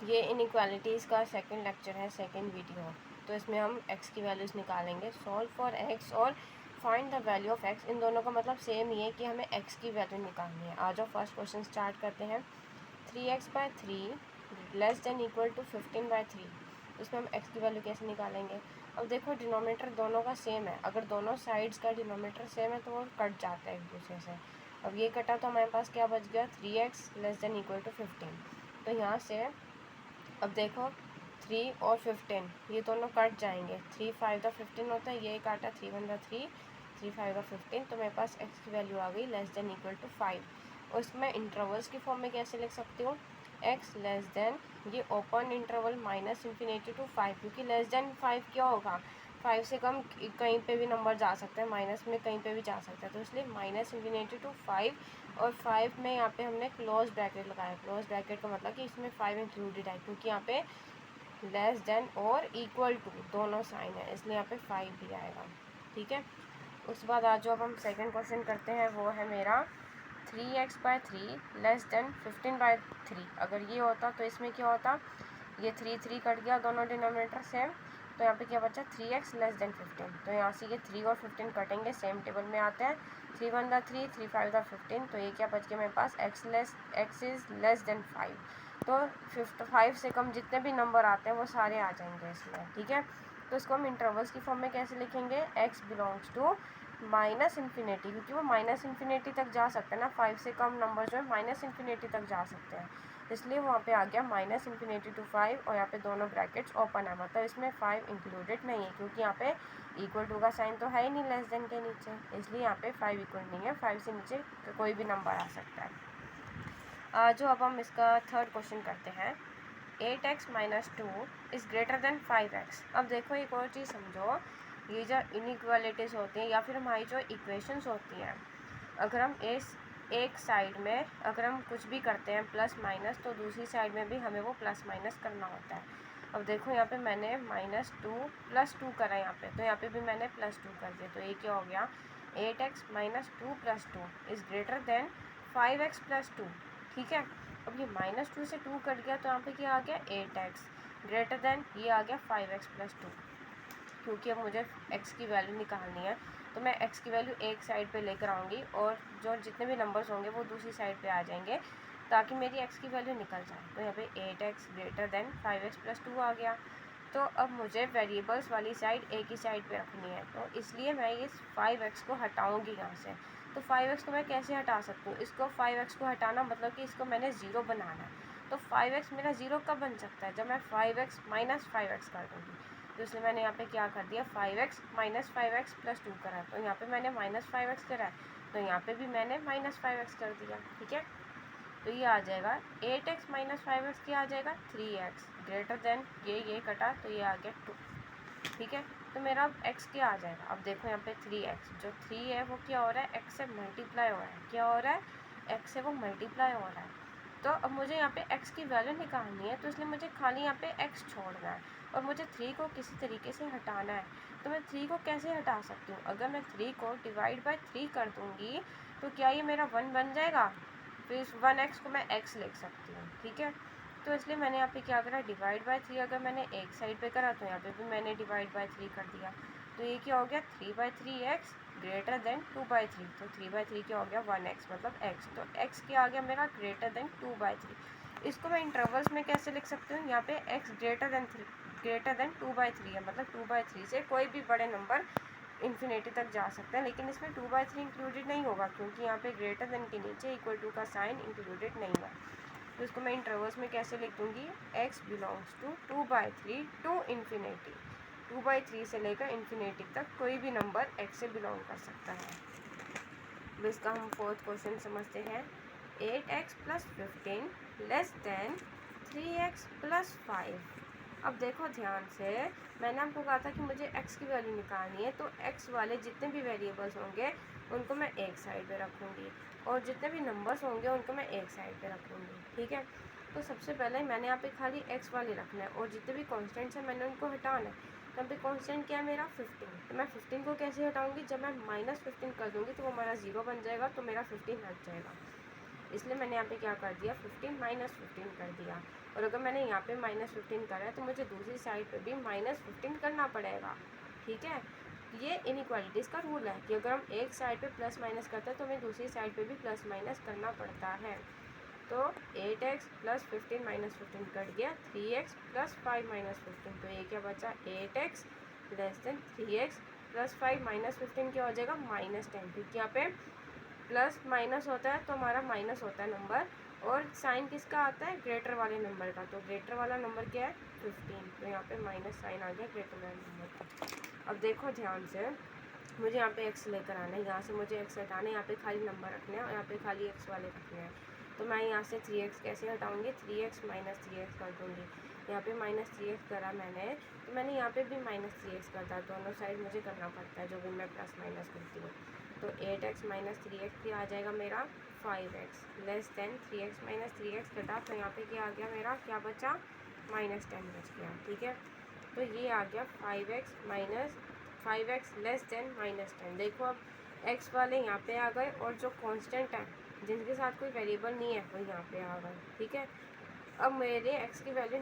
ये इनइक्वालिटीज़ का second lecture है, सेकंड वीडियो। तो इसमें हम x की वैल्यूज़ निकालेंगे, सॉल्व फॉर x और find the value of x। इन दोनों का मतलब सेम ही है कि हमें x की वैल्यू निकालनी है। आज फर्स्ट क्वेश्चन स्टार्ट करते हैं। 3x/3 less than equal to 15/3। इसमें हम x की वैल्यू कैसे निकालेंगे? अब देखो डिनोमिनेटर दोनों का सेम है, अगर दोनों साइड्स का डिनोमिनेटर सेम है तो वो कट जाता है एक दूसरे से। अब ये कटा तो हमारे पास क्या बच गया? 3x less than equal to 15। तो यहाँ से अब देखो 3 और 15 ये दोनों कट जाएंगे। 3 5 का 15 होता है, ये काटा 3 1 का 3, 3 5 का 15। तो मेरे पास x की वैल्यू आ गई लेस देन इक्वल टू 5। और इसमें इंटरवल्स की फॉर्म में कैसे लिख सकती हूँ? x लेस देन ये open interval minus infinity to 5, क्योंकि लेस देन 5 क्या होगा? 5 से कम कहीं पे भी नंबर जा सकता है, माइनस में कहीं पे भी जा सकता है। तो इसलिए माइनस इन्फिनिटी टू 5, और 5 में यहाँ पे हमने क्लोज ब्रैकेट लगाया। क्लोज ब्रैकेट का मतलब कि इसमें 5 इंक्लूडेड है, क्योंकि यहाँ पे लेस देन और इक्वल टू दोनों साइन है, इसलिए यहाँ पे 5 भी आएगा। ठीक है, उसके बाद आज जो अब हम सेकंड क्वेश्चन करते हैं वो है मेरा 3x/3 लेस देन 15/3। अगर ये होता तो इसमें क्या होता? ये 3 3 कट गया, दोनों डिनोमिनेटर सेम, तो यहाँ पे क्या बचा? 3x less than 15। तो यहाँ से ये 3 और 15 कटेंगे, सेम टेबल में आते हैं। 3 1 का 3, 3 5 का 15। तो ये क्या बच गया मेरे पास? x is less than 5। तो 5 से कम जितने भी नंबर आते हैं वो सारे आ जाएंगे इसमें। ठीक है, तो इसको हम इंटरवल्स की फॉर्म में कैसे लिखेंगे? x belongs to minus infinity, क्योंकि वो माइनस इन्फिनिटी तक जा सकते हैं ना। 5 से कम नंबर जो है माइनस इन्फिनिटी तक जा सकते हैं, इसलिए वहाँ पे आ गया माइनस इन्फिनिटी टू 5। और यहाँ पे दोनों ब्रैकेट्स ओपन है, मतलब इसमें 5 इंक्लूडेड नहीं है, क्योंकि यहाँ पे इक्वल टू का साइन तो है ही नहीं लेस देन के नीचे, इसलिए यहाँ पे 5 इक्वल नहीं है। 5 से नीचे कोई भी नंबर आ सकता है। जो अब हम इसका थर्ड क्वेश्चन करते हैं। 8x minus 2 is greater than 5x। अब देखो एक और चीज़ समझो, ये जो इनइक्वालिटीज़ होती हैं या फिर हमारी जो इक्वेशंस होती हैं, अगर हम एक साइड में अगर हम कुछ भी करते हैं प्लस माइनस, तो दूसरी साइड में भी हमें वो प्लस माइनस करना होता है। अब देखो यहाँ पे मैंने -2 + 2 करा यहाँ पे, तो यहाँ पे भी मैंने +2 कर दिया। तो ये क्या हो गया? 8x minus 2 + 2 is greater than 5x + 2। ठीक है, अब ये -2 से 2 कट गया, तो यहाँ पे क्या आ गया? 8x ग्रेटर देन ये आ गया 5x + 2। क्योंकि अब मुझे x की वैल्यू निकालनी है, तो मैं x की वैल्यू एक साइड पे लेकर आऊँगी और जो जितने भी नंबर्स होंगे वो दूसरी साइड पे आ जाएंगे, ताकि मेरी x की वैल्यू निकल जाए। तो यहाँ पे 8x ग्रेटर देन 5x + 2 आ गया। तो अब मुझे वेरिएबल्स वाली साइड एक ही साइड पे रखनी है, तो इसलिए मैं इस 5x को हटाऊँगी यहाँ से। तो 5x को मैं कैसे हटा सकती हूँ? इसको 5x को हटाना मतलब कि इसको मैंने ज़ीरो बनाना है। तो 5x मेरा ज़ीरो कब बन सकता है? जब मैं 5x माइनस 5x कर दूँगी। तो इसलिए मैंने यहाँ पे क्या कर दिया? 5x माइनस 5x + 2 करा। तो यहाँ पे मैंने -5x करा है, तो यहाँ पे भी मैंने -5x कर दिया। ठीक है, तो ये आ जाएगा 8x माइनस 5x, क्या आ जाएगा? 3x ग्रेटर देन ये कटा, तो ये आ गया 2। ठीक है, तो मेरा अब x क्या आ जाएगा? अब देखो यहाँ पे 3x, जो 3 है वो क्या हो रहा है? x से मल्टीप्लाई हो रहा है। क्या हो रहा है? x से वो मल्टीप्लाई हो रहा है। तो अब मुझे यहाँ पे x की वैल्यू निकालनी है, तो इसलिए मुझे खाली यहाँ पे x छोड़ना है और मुझे 3 को किसी तरीके से हटाना है। तो मैं 3 को कैसे हटा सकती हूँ? अगर मैं 3 को डिवाइड बाय 3 कर दूँगी तो क्या ये मेरा 1 बन जाएगा? फिर इस 1x को मैं x लिख सकती हूँ। ठीक है, तो इसलिए मैंने यहाँ पे क्या करा? डिवाइड बाय 3 अगर मैंने एक साइड पे करा तो यहाँ पे भी मैंने डिवाइड बाय 3 कर दिया। तो ये क्या हो गया? 3/3x greater than 2/3। तो 3/3 क्या हो गया? 1x, मतलब x। तो x क्या आ गया मेरा? Greater than 2/3। इसको मैं इंटरवल्स में कैसे लिख सकती हूँ? यहाँ पे x ग्रेटर देन 2/3 है, मतलब 2/3 से कोई भी बड़े नंबर इन्फिनिटी तक जा सकते हैं, लेकिन इसमें 2/3 इंक्लूडेड नहीं होगा, क्योंकि यहाँ पे ग्रेटर देन के नीचे इक्वल टू का साइन इंक्लूडेड नहीं है। तो इसको मैं इंटरवल्स में कैसे लिख दूँगी? x belongs to 2/3 to infinity. 2/3 से लेकर इन्फिनिटी तक कोई भी नंबर x से बिलोंग कर सकता है। अब इसका हम फोर्थ क्वेश्चन समझते हैं। 8x + 15 less than 3x + 5। अब देखो ध्यान से, मैंने आपको कहा था कि मुझे x की वैल्यू निकालनी है, तो x वाले जितने भी वेरिएबल्स होंगे उनको मैं एक साइड पे रखूँगी और जितने भी नंबर्स होंगे उनको मैं एक साइड पे रखूँगी। ठीक है, तो सबसे पहले मैंने यहाँ पे खाली x वाले रखना है और जितने भी कॉन्स्टेंट्स हैं मैंने उनको हटाना है। तो यहाँ पे कॉन्स्टेंट क्या है मेरा? 15। तो मैं 15 को कैसे हटाऊँगी? जब मैं -15 कर दूँगी तो वो हमारा 0 बन जाएगा, तो मेरा 15 हट जाएगा। इसलिए मैंने यहाँ पे क्या कर दिया? 15 - 15 कर दिया। और अगर मैंने यहाँ पे -15 करा है तो मुझे दूसरी साइड पे भी -15 करना पड़ेगा, ठीक है। ये इनइक्वालिटीज़ का रूल है कि अगर हम एक साइड पे प्लस माइनस करते हैं तो हमें दूसरी साइड पे भी प्लस माइनस करना पड़ता है। तो 8x + 15 - 15 कट गया, 3x + 5 - 15, तो ये क्या बचा 8x < 3x + 5 - 15 क्या हो जाएगा -10, क्योंकि यहाँ पे प्लस माइनस होता है तो हमारा माइनस होता है नंबर, और साइन किसका आता है ग्रेटर वाले नंबर का, तो ग्रेटर वाला नंबर क्या है 15, तो यहाँ पे माइनस साइन आ गया ग्रेटर वाले नंबर का। अब देखो ध्यान से, मुझे यहाँ पे x लेकर आना है, यहाँ से मुझे x हटाना है, यहाँ पे खाली नंबर रखने हैं और यहाँ पे खाली x वाले रखने हैं। तो मैं यहाँ से 3x कैसे हटाऊँगी, 3x - 3x कर दूँगी। यहाँ पे -3x करा मैंने, तो मैंने यहाँ पे भी -3x करता, दोनों साइड मुझे करना पड़ता है जो भी मैं प्लस माइनस करती हूँ। तो 8x - 3x क्या आ जाएगा मेरा 5x < 3x - 3x कटा, तो यहाँ पे क्या आ गया मेरा, क्या बचा -10 बच गया, ठीक है। तो ये आ गया 5x < -10। देखो अब x वाले यहाँ पे आ गए और जो कांस्टेंट है जिनके साथ कोई वेरिएबल नहीं है वो यहाँ पे आ गए, ठीक है। अब मेरे x की वैल्यू